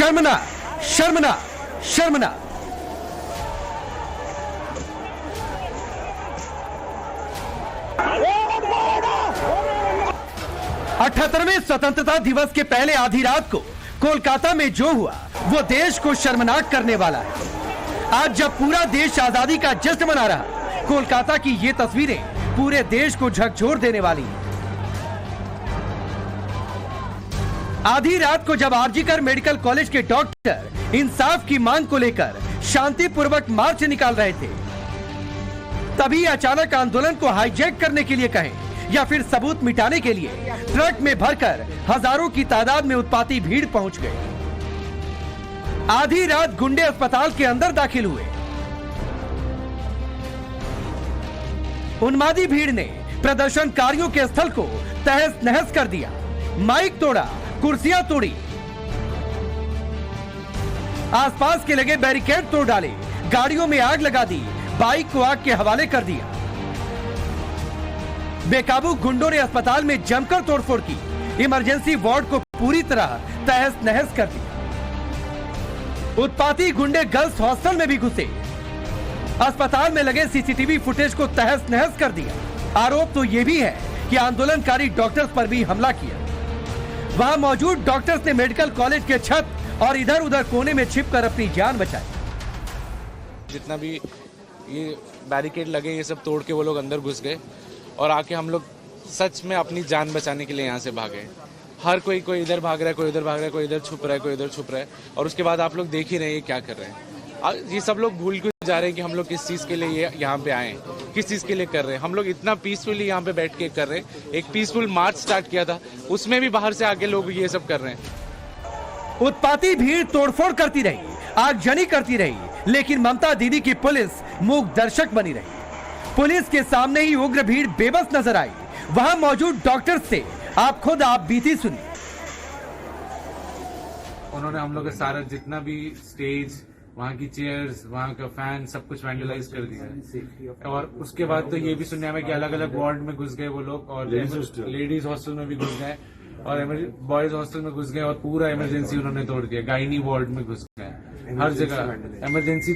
शर्मनाक, शर्मनाक, शर्मनाक। अठहत्तरवें स्वतंत्रता दिवस के पहले आधी रात को कोलकाता में जो हुआ वो देश को शर्मनाक करने वाला है। आज जब पूरा देश आजादी का जश्न मना रहा, कोलकाता की ये तस्वीरें पूरे देश को झकझोर देने वाली हैं। आधी रात को जब आरजीकर मेडिकल कॉलेज के डॉक्टर इंसाफ की मांग को लेकर शांतिपूर्वक मार्च निकाल रहे थे, तभी अचानक आंदोलन को हाईजैक करने के लिए कहें या फिर सबूत मिटाने के लिए ट्रक में भरकर हजारों की तादाद में उत्पाती भीड़ पहुंच गई। आधी रात गुंडे अस्पताल के अंदर दाखिल हुए। उन्मादी भीड़ ने प्रदर्शनकारियों के स्थल को तहस नहस कर दिया, माइक तोड़ा, कुर्सियां तोड़ी, आसपास के लगे बैरिकेड तोड़ डाले, गाड़ियों में आग लगा दी, बाइक को आग के हवाले कर दिया। बेकाबू गुंडों ने अस्पताल में जमकर तोड़फोड़ की, इमरजेंसी वार्ड को पूरी तरह तहस नहस कर दिया। उत्पाती गुंडे गर्ल्स हॉस्टल में भी घुसे, अस्पताल में लगे सीसीटीवी फुटेज को तहस नहस कर दिया। आरोप तो यह भी है कि आंदोलनकारी डॉक्टर्स पर भी हमला किया। वहां मौजूद डॉक्टर्स ने मेडिकल कॉलेज के छत और इधर उधर कोने में छिपकर अपनी जान बचाई। जितना भी ये बैरिकेड लगे ये सब तोड़ के वो लोग अंदर घुस गए और आके हम लोग सच में अपनी जान बचाने के लिए यहाँ से भागे। हर कोई इधर भाग रहा है, कोई इधर भाग रहा है, कोई इधर छुप रहा है, कोई इधर छुप रहा है। और उसके बाद आप लोग देख ही रहे हैं क्या कर रहे हैं। ये सब लोग भूल के जा रहे हैं कि हम लोग किस चीज़ के लिए यहाँ पे आए, किस चीज़ के लिए कर रहे हैं। हम लोग इतना पीसफुली यहाँ पे बैठ के कर रहे हैं। एक पीसफुल मार्च स्टार्ट किया था, उसमें भी बाहर से आके लोग ये सब कर रहे हैं। उत्पाती भीड़ तोड़फोड़ करती रही, आगजनी करती रही, लेकिन ममता दीदी की पुलिस मूक दर्शक बनी रही। पुलिस के सामने ही उग्र भीड़ बेबस नजर आई। वहां मौजूद डॉक्टर से आप खुद आप बीती सुनिए। उन्होंने हम लोग का सारा जितना भी स्टेज, वहाँ की चेयर्स, वहाँ का फैन, सब कुछ वैंडलाइज कर दिया। और उसके बाद तो ये भी सुनने में कि अलग अलग वार्ड में घुस गए वो लोग, और लेडीज हॉस्टल में भी घुस गए और बॉयज हॉस्टल में घुस गए और पूरा इमरजेंसी उन्होंने तोड़ दिया। गायनी वार्ड में घुस गए, हर जगह इमरजेंसी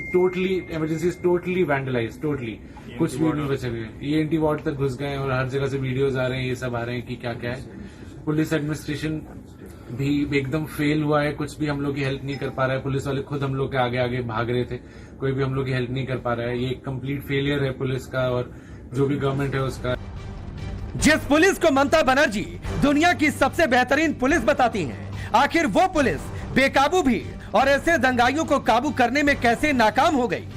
टोटली वैंडलाइज, टोटली कुछ भी नहीं बचे हुए। ENT वार्ड तक घुस गए और हर जगह से वीडियोज आ रहे हैं, ये सब आ रहे हैं कि क्या क्या है। पुलिस एडमिनिस्ट्रेशन भी एकदम फेल हुआ है, कुछ भी हम लोग की हेल्प नहीं कर पा रहा है। पुलिस वाले खुद हम लोग के आगे आगे भाग रहे थे, कोई भी हम लोग की हेल्प नहीं कर पा रहा है। ये एक कंप्लीट फेलियर है पुलिस का और जो भी गवर्नमेंट है उसका। जिस पुलिस को ममता बनर्जी दुनिया की सबसे बेहतरीन पुलिस बताती हैं, आखिर वो पुलिस बेकाबू भीड़ और ऐसे दंगाइयों को काबू करने में कैसे नाकाम हो गई।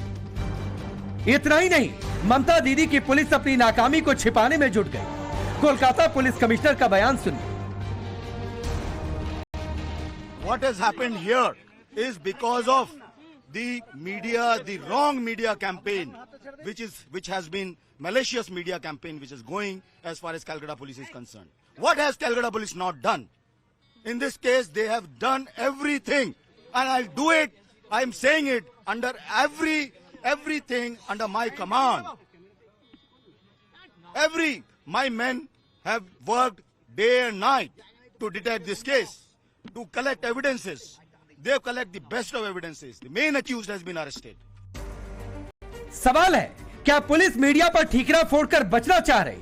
इतना ही नहीं, ममता दीदी की पुलिस अपनी नाकामी को छिपाने में जुट गई। कोलकाता पुलिस कमिश्नर का बयान सुनिए। What has happened here is because of the media, the wrong media campaign, which has been malicious media campaign, which is going as far as Calcutta police is concerned. What has Calcutta police not done? In this case, they have done everything, and I'll do it. I'm saying it under everything under my command. My men have worked day and night to detect this case, to collect evidences. They collect the best of evidences. The main accused has been arrested. सवाल है, क्या police media पर ठीकरा फोड़कर बचना चाह रही?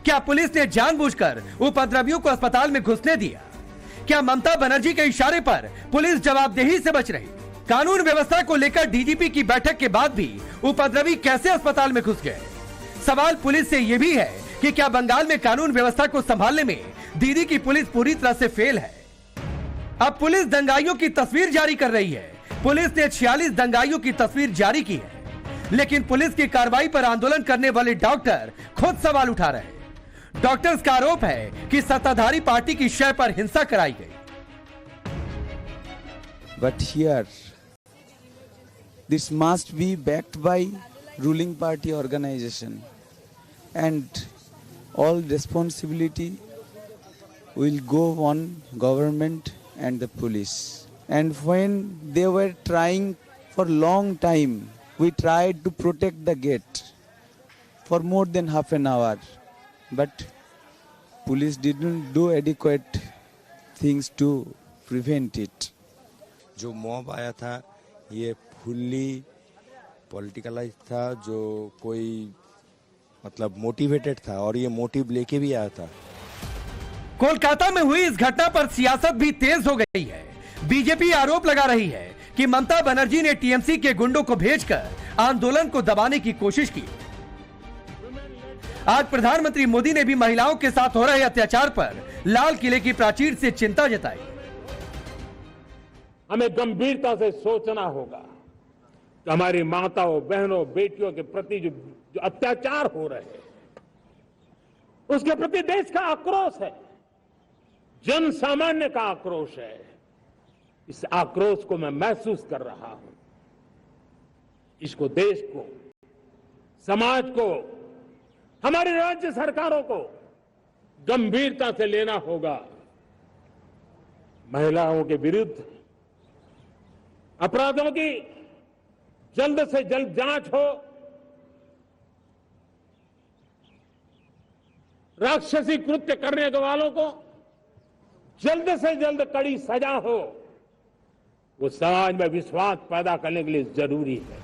क्या police ने जानबूझकर उपद्रवियों को अस्पताल में घुसने दिया? क्या ममता बनर्जी के इशारे पर पुलिस जवाबदेही से बच रही? कानून व्यवस्था को लेकर डीजीपी की बैठक के बाद भी उपद्रवी कैसे अस्पताल में घुस गए? सवाल पुलिस से यह भी है कि क्या बंगाल में कानून व्यवस्था को संभालने में दीदी की पुलिस पूरी तरह से फेल है? अब पुलिस दंगाइयों की तस्वीर जारी कर रही है। पुलिस ने 46 दंगाइयों की तस्वीर जारी की है, लेकिन पुलिस की कार्रवाई पर आंदोलन करने वाले डॉक्टर खुद सवाल उठा रहे हैं। डॉक्टर्स का आरोप है कि सत्ताधारी पार्टी की शय पर हिंसा कराई गई। But here, this must be backed by ruling party organization, and all responsibility will go on government and the police. And when they were trying for long time, we tried to protect the gate for more than half an hour, but police didn't do adequate things to prevent it. जो mob आया था ये fully पॉलिटिकलाइज था, जो कोई मतलब motivated था और ये मोटिव लेके भी आया था। कोलकाता में हुई इस घटना पर सियासत भी तेज हो गई है। बीजेपी आरोप लगा रही है कि ममता बनर्जी ने टीएमसी के गुंडों को भेजकर आंदोलन को दबाने की कोशिश की। आज प्रधानमंत्री मोदी ने भी महिलाओं के साथ हो रहे अत्याचार पर लाल किले की प्राचीर से चिंता जताई। हमें गंभीरता से सोचना होगा कि हमारी माताओं, बहनों, बेटियों के प्रति जो अत्याचार हो रहे हैं, उसके प्रति देश का आक्रोश है, जन सामान्य का आक्रोश है। इस आक्रोश को मैं महसूस कर रहा हूं। इसको देश को, समाज को, हमारी राज्य सरकारों को गंभीरता से लेना होगा। महिलाओं के विरुद्ध अपराधों की जल्द से जल्द जांच हो, राक्षसी कृत्य करने वालों को जल्द से जल्द कड़ी सजा हो, वो समाज में विश्वास पैदा करने के लिए जरूरी है।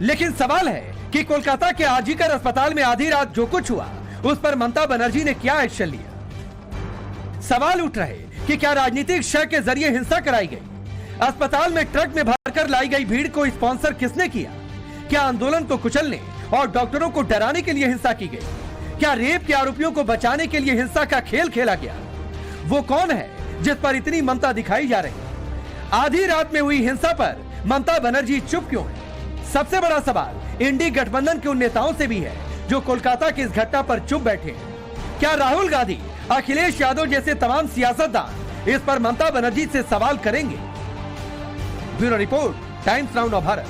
लेकिन सवाल है कि कोलकाता के आरजीकर अस्पताल में आधी रात जो कुछ हुआ उस पर ममता बनर्जी ने क्या एक्शन लिया। सवाल उठ रहे कि क्या राजनीतिक शय के जरिए हिंसा कराई गई। अस्पताल में ट्रक में भरकर लाई गई भीड़ को स्पॉन्सर किसने किया। क्या आंदोलन को कुचलने और डॉक्टरों को डराने के लिए हिंसा की गई। क्या रेप के आरोपियों को बचाने के लिए हिंसा का खेल खेला गया। वो कौन है जिस पर इतनी ममता दिखाई जा रही। आधी रात में हुई हिंसा पर ममता बनर्जी चुप क्यों है। सबसे बड़ा सवाल इंडी गठबंधन के उन नेताओं से भी है जो कोलकाता की इस घटना पर चुप बैठे हैं। क्या राहुल गांधी, अखिलेश यादव जैसे तमाम सियासतदान इस पर ममता बनर्जी से सवाल करेंगे। Bureau report, times now Bharat.